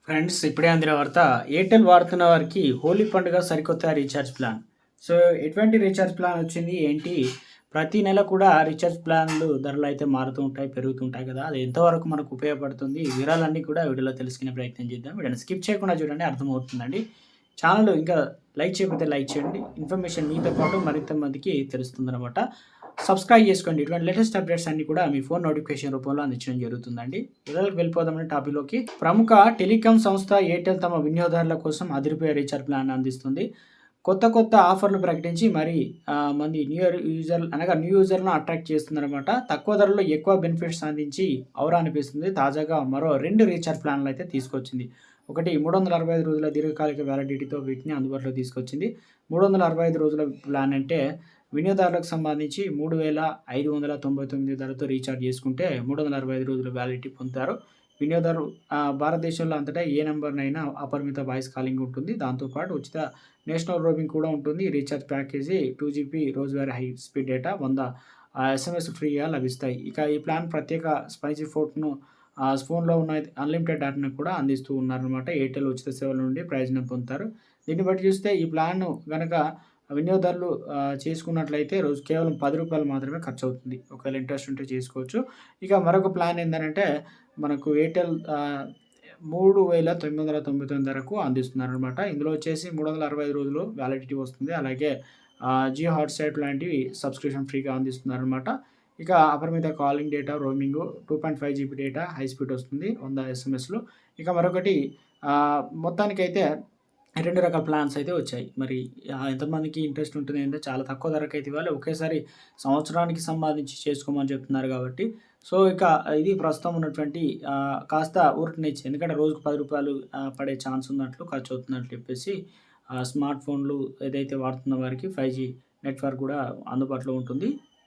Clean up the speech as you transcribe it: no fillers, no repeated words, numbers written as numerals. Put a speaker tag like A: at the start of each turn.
A: Friends ఇప్పుడే అందిన వార్త ఎయిర్టెల్ వాడుతున్న వారికి హోలీ పండుగ సరికొత్త రీఛార్జ్ ప్లాన్. సో ఎటువంటి రీఛార్జ్ ప్లాన్ వచ్చింది ఏంటి? ప్రతి నెల కూడా రీఛార్జ్ ప్లాన్లు ధరలు అయితే మారుతూ ఉంటాయి, పెరుగుతుంటాయి కదా! అది ఎంతవరకు మనకు ఉపయోగపడుతుంది? వివరాలన్నీ కూడా వీడియోలో తెలుసుకునే ప్రయత్నం చేద్దాం. వీడియోని స్కిప్ చేయకుండా చూడండి, అర్థమవుతుందండి. ఛానల్ ఇంకా లైక్ చేయకపోతే లైక్ చేయండి. ఇన్ఫర్మేషన్ మీతో పాటు మరింత మందికి తెలుస్తుందన్నమాట. సబ్స్క్రైబ్ చేసుకోండి. ఇటువంటి లేటెస్ట్ అప్డేట్స్ అన్ని కూడా మీ ఫోన్ నోటిఫికేషన్ రూపంలో అందించడం జరుగుతుందండి. వివరాలకు వెళ్ళిపోదామని టాపిక్‌లోకి. ప్రముఖ టెలికాం సంస్థ ఎయిర్టెల్ తమ వినియోగదారుల కోసం అదిరిపోయే రీచార్జ్ ప్లాన్ అందిస్తుంది. కొత్త ఆఫర్‌లు ప్రకటించి మరి మంది న్యూ యూజర్‌లను అట్రాక్ట్ చేస్తుందన్నమాట. తక్కువ ధరలో ఎక్కువ బెనిఫిట్స్ అందించి ఔరా అనిపిస్తుంది. తాజాగా మరో 2 రీచార్జ్ ప్లాన్‌లు అయితే తీసుకొచ్చింది. ఒకటి 365 రోజుల దీర్ఘకాలిక వ్యాలిడిటీతో వీటిని అందుబాటులోకి తీసుకొచ్చింది. 365 రోజుల ప్లాన్ అంటే వినియోగదారులకు సంబంధించి 3,599 ధరతో రీఛార్జ్ చేసుకుంటే 365 రోజుల వ్యాలిడిటీ పొందుతారు. వినియోగదారు భారతదేశంలో అంతటా ఏ నంబర్‌నైనా అపరిమిత వాయిస్ కాలింగ్ ఉంటుంది. దాంతో పాటు ఉచిత నేషనల్ రోమింగ్ కూడా ఉంటుంది. రీఛార్జ్ ప్యాకేజీ 2 జీబీ రోజువారీ హై స్పీడ్ డేటా, 100 ఎస్ఎంఎస్ ఫ్రీగా లభిస్తాయి. ఇక ఈ ప్లాన్ ప్రత్యేక స్పైసీ ఫోన్‌లో ఉన్న అన్‌లిమిటెడ్ డేటాను కూడా అందిస్తూ ఉన్నారనమాట. ఎయిర్టెల్ ఉచిత సేవల నుండి ప్రయోజనం పొందుతారు. దీన్ని బట్టి చూస్తే ఈ ప్లాన్‌ను గనక వినియోగదారులు చేసుకున్నట్లయితే రోజు కేవలం రూ. 10 మాత్రమే ఖర్చవుతుంది. ఒకవేళ ఇంట్రెస్ట్ ఉంటే చేసుకోవచ్చు. ఇక మరొక ప్లాన్ ఏందనంటే మనకు ఎయిర్టెల్ 3,999 ధరకు అందిస్తున్నారనమాట. ఇందులో వచ్చేసి 365 రోజులు వ్యాలిడిటీ వస్తుంది. అలాగే జియో హాట్‌స్టార్ లాంటివి సబ్స్క్రిప్షన్ ఫ్రీగా అందిస్తున్నారనమాట. ఇక అపరిమిత calling data, roaming, 2.5 GB data, high speed వస్తుంది. 100 ఎస్ఎంఎస్‌లు. ఇక మరొకటి మొత్తానికైతే 2 రకాల ప్లాన్స్ అయితే వచ్చాయి. మరి ఎంతమందికి ఇంట్రెస్ట్ ఉంటుంది అంటే చాలా తక్కువ ధరకైతే ఇవ్వాలి. ఒకేసారి సంవత్సరానికి సంబంధించి చేసుకోమని చెప్తున్నారు కాబట్టి, సో ఇక ఇది ప్రస్తుతం ఉన్నటువంటి కాస్త ఊరటనిచ్చి, ఎందుకంటే రోజుకు రూ. 10 పడే ఛాన్స్ ఉన్నట్లు, ఖర్చవుతున్నట్లు చెప్పేసి స్మార్ట్ ఫోన్లు ఏదైతే వాడుతున్న వారికి 5G నెట్వర్క్ కూడా అందుబాటులో ఉంటుంది.